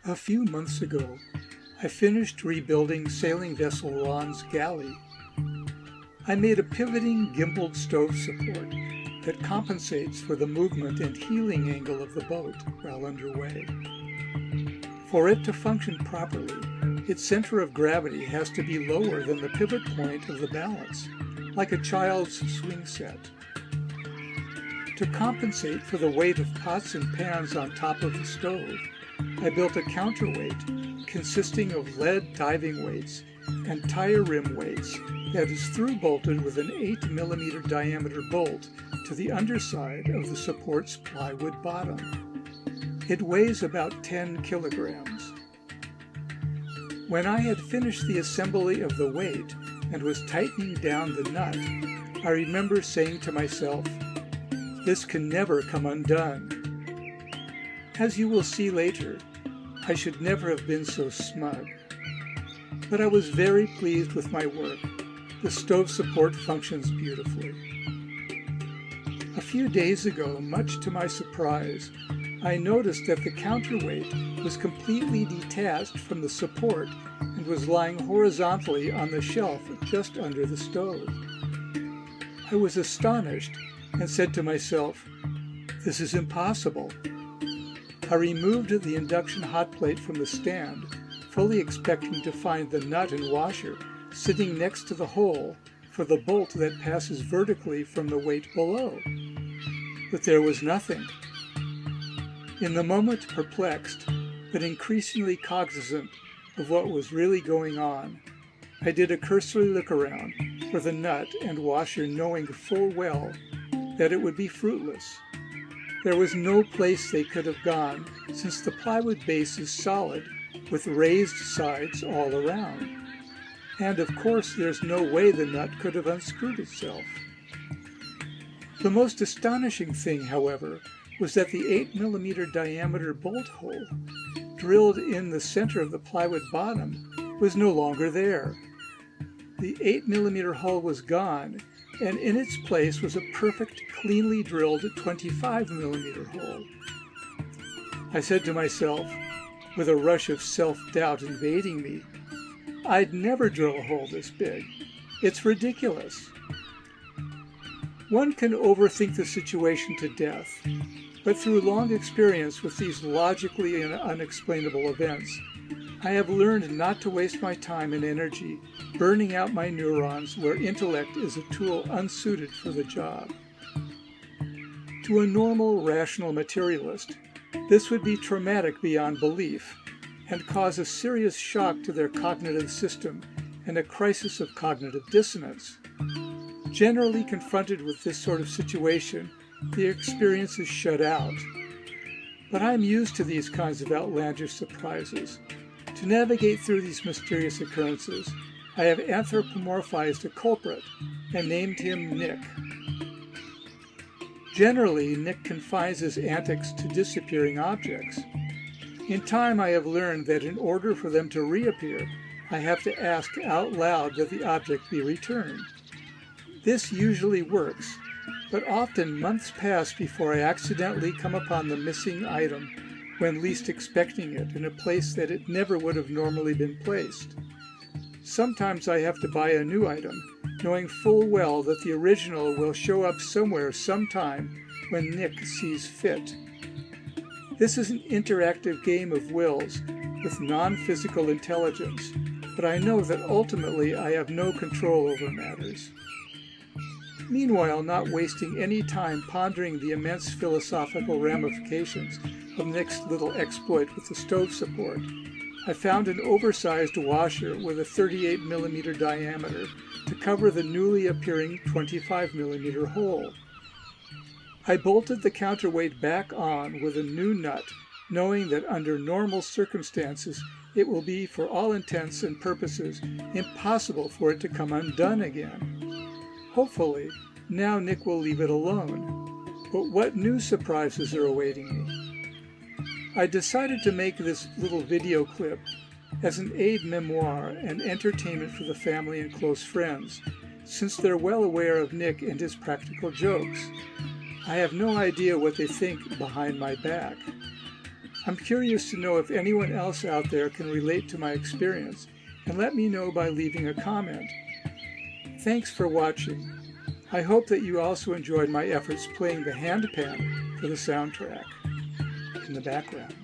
A few months ago, I finished rebuilding sailing vessel Ron's galley. I made a pivoting gimballed stove support that compensates for the movement and heeling angle of the boat while underway. For it to function properly, its center of gravity has to be lower than the pivot point of the balance, like a child's swing set. To compensate for the weight of pots and pans on top of the stove, I built a counterweight consisting of lead diving weights and tire rim weights that is through-bolted with an 8mm diameter bolt to the underside of the support's plywood bottom. It weighs about 10 kilograms. When I had finished the assembly of the weight and was tightening down the nut, I remember saying to myself, "This can never come undone." As you will see later, I should never have been so smug. But I was very pleased with my work. The stove support functions beautifully. A few days ago, much to my surprise, I noticed that the counterweight was completely detached from the support and was lying horizontally on the shelf just under the stove. I was astonished and said to myself, "This is impossible." I removed the induction hot plate from the stand, fully expecting to find the nut and washer sitting next to the hole for the bolt that passes vertically from the weight below. But there was nothing. In the moment perplexed, but increasingly cognizant of what was really going on, I did a cursory look around for the nut and washer, knowing full well that it would be fruitless. There was no place they could have gone, since the plywood base is solid with raised sides all around. And of course there's no way the nut could have unscrewed itself. The most astonishing thing, however, was that the 8mm diameter bolt hole, drilled in the center of the plywood bottom, was no longer there. The 8mm hole was gone, and in its place was a perfect, cleanly drilled 25mm hole. I said to myself, with a rush of self-doubt invading me, "I'd never drill a hole this big. It's ridiculous." One can overthink the situation to death, but through long experience with these logically unexplainable events, I have learned not to waste my time and energy burning out my neurons where intellect is a tool unsuited for the job. To a normal, rational materialist, this would be traumatic beyond belief and cause a serious shock to their cognitive system and a crisis of cognitive dissonance. Generally confronted with this sort of situation, the experience is shut out. But I'm used to these kinds of outlandish surprises. To navigate through these mysterious occurrences, I have anthropomorphized a culprit and named him Nick. Generally, Nick confines his antics to disappearing objects. In time, I have learned that in order for them to reappear, I have to ask out loud that the object be returned. This usually works, but often months pass before I accidentally come upon the missing item when least expecting it in a place that it never would have normally been placed. Sometimes I have to buy a new item, knowing full well that the original will show up somewhere sometime when Nick sees fit. This is an interactive game of wills with non-physical intelligence, but I know that ultimately I have no control over matters. Meanwhile, not wasting any time pondering the immense philosophical ramifications of Nick's little exploit with the stove support, I found an oversized washer with a 38mm diameter to cover the newly appearing 25mm hole. I bolted the counterweight back on with a new nut, knowing that under normal circumstances it will be, for all intents and purposes, impossible for it to come undone again. Hopefully, now Nick will leave it alone. But what new surprises are awaiting me? I decided to make this little video clip as an aide-memoire and entertainment for the family and close friends, since they're well aware of Nick and his practical jokes. I have no idea what they think behind my back. I'm curious to know if anyone else out there can relate to my experience, and let me know by leaving a comment. Thanks for watching. I hope that you also enjoyed my efforts playing the handpan for the soundtrack in the background.